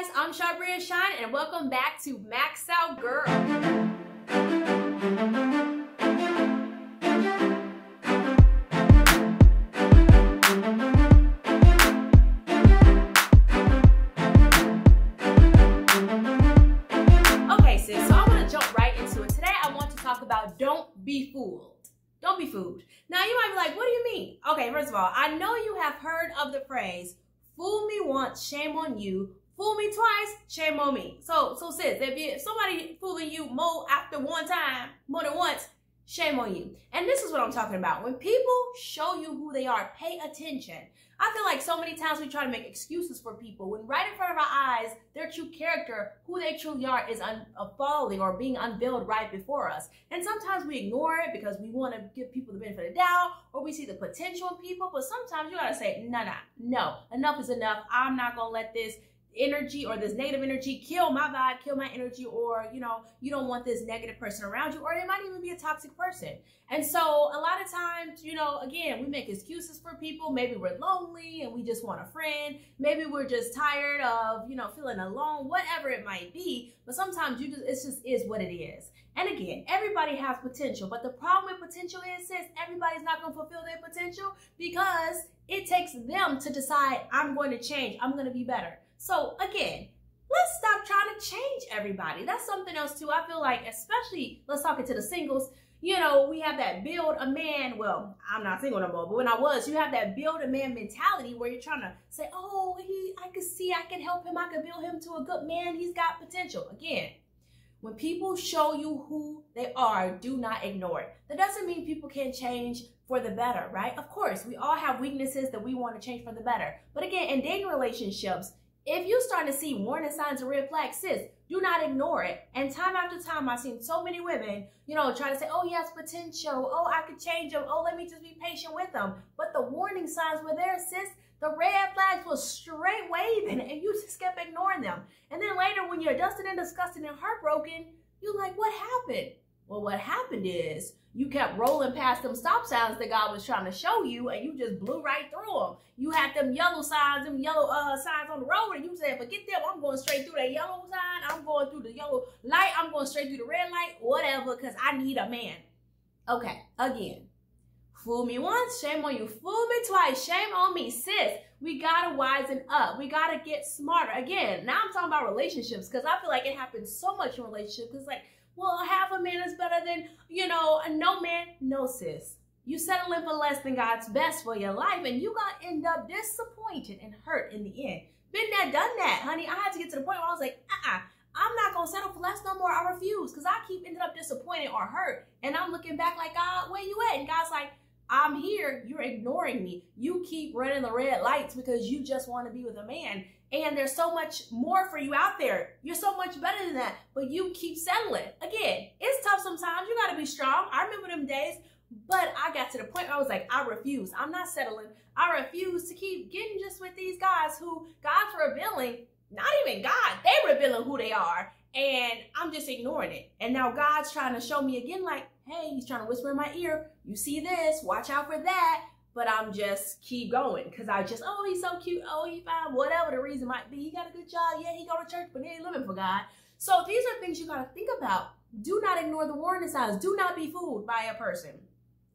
guys, I'm Charbria Shine and welcome back to Max Out Girl. Okay sis, so I want to jump right into it. Today I want to talk about don't be fooled. Don't be fooled. Now you might be like, what do you mean? Okay, first of all, I know you have heard of the phrase, fool me once, shame on you. Fool me twice, shame on me. So sis, if somebody fooling you more than once, shame on you. And this is what I'm talking about. When people show you who they are, pay attention. I feel like so many times we try to make excuses for people when right in front of our eyes, their true character, who they truly are, is unfolding or being unveiled right before us. And sometimes we ignore it because we want to give people the benefit of the doubt, or we see the potential in people. But sometimes you gotta say, no, enough is enough. I'm not gonna let this energy or this negative energy kill my vibe, kill my energy, or you don't want this negative person around you, or it might even be a toxic person. And so a lot of times, again, we make excuses for people. Maybe we're lonely and we just want a friend. Maybe we're just tired of feeling alone, whatever it might be. But sometimes it just is what it is. And again, everybody has potential, but the problem with potential is, everybody's not going to fulfill their potential because it takes them to decide, I'm going to change, I'm going to be better. So again, let's stop trying to change everybody. That's something else too. I feel like, especially, let's talk to the singles, we have that build a man. Well, I'm not single no more, but when I was, you have that build a man mentality where you're trying to say, oh, I can help him. I can build him to a good man. He's got potential. Again, when people show you who they are, do not ignore it. That doesn't mean people can't change for the better, right? Of course, we all have weaknesses that we want to change for the better. But again, in dating relationships, if you start to see warning signs and red flags, sis, do not ignore it. And time after time, I've seen so many women, try to say, oh, he has potential. Oh, I could change him. Oh, let me just be patient with him. But the warning signs were there, sis. The red flags were straight waving and you just kept ignoring them. And then later when you're dusted and disgusted and heartbroken, you're like, what happened? Well, what happened is you kept rolling past them stop signs that God was trying to show you, and you just blew right through them. You had them yellow signs, signs on the road, and you said, forget them, I'm going straight through that yellow sign, I'm going through the yellow light, I'm going straight through the red light, whatever, because I need a man. Okay, again, fool me once, shame on you. Fool me twice, shame on me. Sis, we gotta wisen up. We gotta get smarter. Again, now I'm talking about relationships, because I feel like it happens so much in relationships. It's like, well, half a man is better than, no man. No, sis. You settling for less than God's best for your life, and you gonna end up disappointed and hurt in the end. Been there, done that, honey. I had to get to the point where I was like, I'm not gonna settle for less no more. I refuse, because I keep ended up disappointed or hurt. And I'm looking back like, God, where you at? And God's like, I'm here. You're ignoring me. You keep running the red lights because you just want to be with a man. And there's so much more for you out there. You're so much better than that, but you keep settling. Again, it's tough sometimes. You got to be strong. I remember them days, but I got to the point where I was like, I refuse. I'm not settling. I refuse to keep getting just with these guys who God's revealing, not even God, they're revealing who they are, and I'm just ignoring it. And now God's trying to show me again, like, hey, he's trying to whisper in my ear, you see this, watch out for that. But I'm just keep going because oh, he's so cute. Oh, he fine. Whatever the reason might be. He got a good job. Yeah, he go to church, but he ain't living for God. So these are things you got to think about. Do not ignore the warning signs. Do not be fooled by a person.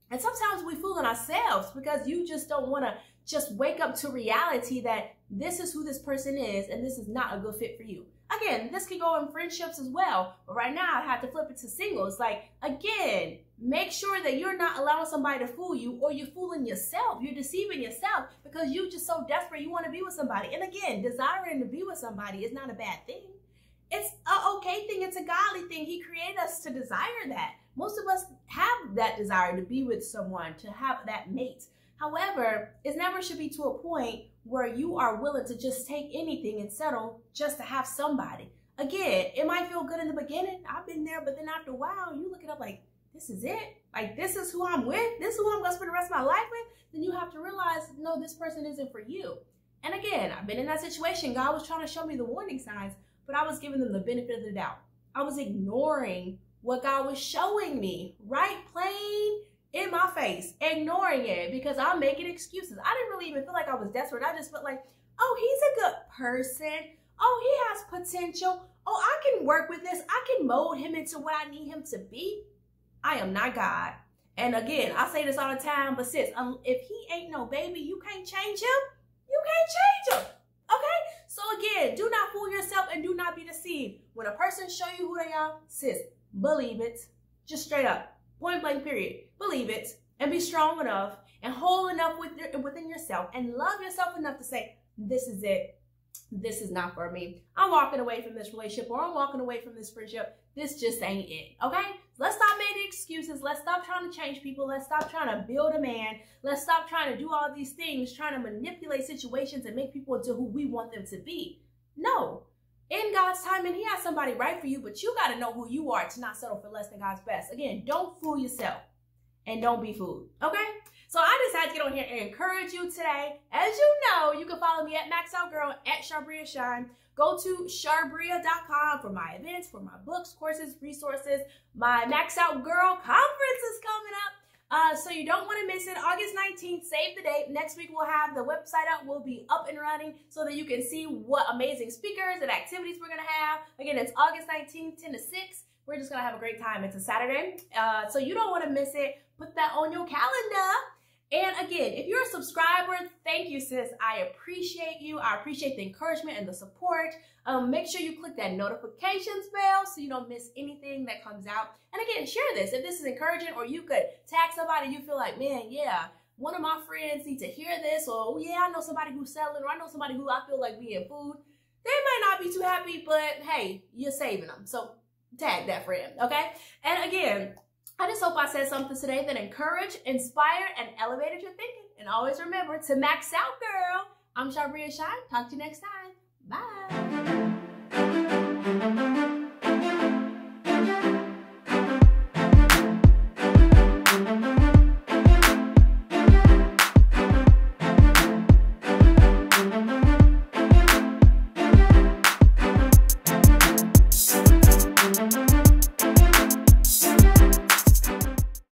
And sometimes we fooling ourselves because you just don't want to just wake up to reality that this is who this person is and this is not a good fit for you. Again, this could go in friendships as well. But right now, I have to flip it to singles. Like, again, make sure that you're not allowing somebody to fool you, or you're fooling yourself. You're deceiving yourself because you're just so desperate you want to be with somebody. And again, desiring to be with somebody is not a bad thing. It's an okay thing. It's a godly thing. He created us to desire that. Most of us have that desire to be with someone, to have that mate. However, it never should be to a point where you are willing to just take anything and settle just to have somebody. Again, it might feel good in the beginning. I've been there, but then after a while, you look it up like, this is it? Like, this is who I'm with? This is who I'm going to spend the rest of my life with? Then you have to realize, no, this person isn't for you. And again, I've been in that situation. God was trying to show me the warning signs, but I was giving them the benefit of the doubt. I was ignoring what God was showing me, right? Plain in my face, ignoring it because I'm making excuses. I didn't really even feel like I was desperate. I just felt like, oh, he's a good person. Oh, he has potential. Oh, I can work with this. I can mold him into what I need him to be. I am not God. And again, I say this all the time, but sis, if he ain't no baby, you can't change him. You can't change him. Okay? So again, do not fool yourself and do not be deceived. When a person show you who they are, sis, believe it. Just straight up. Point blank period. Believe it. And be strong enough and whole enough within yourself and love yourself enough to say, this is it. This is not for me. I'm walking away from this relationship, or I'm walking away from this friendship. This just ain't it. Okay? Let's stop making excuses. Let's stop trying to change people. Let's stop trying to build a man. Let's stop trying to do all these things, trying to manipulate situations and make people into who we want them to be. No. In God's timing, he has somebody right for you, but you got to know who you are to not settle for less than God's best. Again, don't fool yourself and don't be fooled. Okay? So I decided to get on here and encourage you today. As you know, you can follow me at MaxOutGirl, at Charbria Shine. Go to charbria.com for my events, for my books, courses, resources. My Max Out Girl conference is coming up. So you don't want to miss it. August 19th, save the date. Next week we'll have the website up. We'll be up and running so that you can see what amazing speakers and activities we're going to have. Again, it's August 19th, 10 to 6. We're just going to have a great time. It's a Saturday. So you don't want to miss it. Put that on your calendar. And again, if you're a subscriber, thank you, sis. I appreciate you. I appreciate the encouragement and the support. Make sure you click that notifications bell so you don't miss anything that comes out. And again, share this. If this is encouraging, or you could tag somebody you feel like, man, yeah, one of my friends need to hear this, or oh, yeah, I know somebody who's selling, or I know somebody who I feel like being food. They might not be too happy, but hey, you're saving them. So tag that friend, okay? And again, I just hope I said something today that encouraged, inspired, and elevated your thinking. And always remember to max out, girl. I'm Charbria Shine. Talk to you next time. Bye.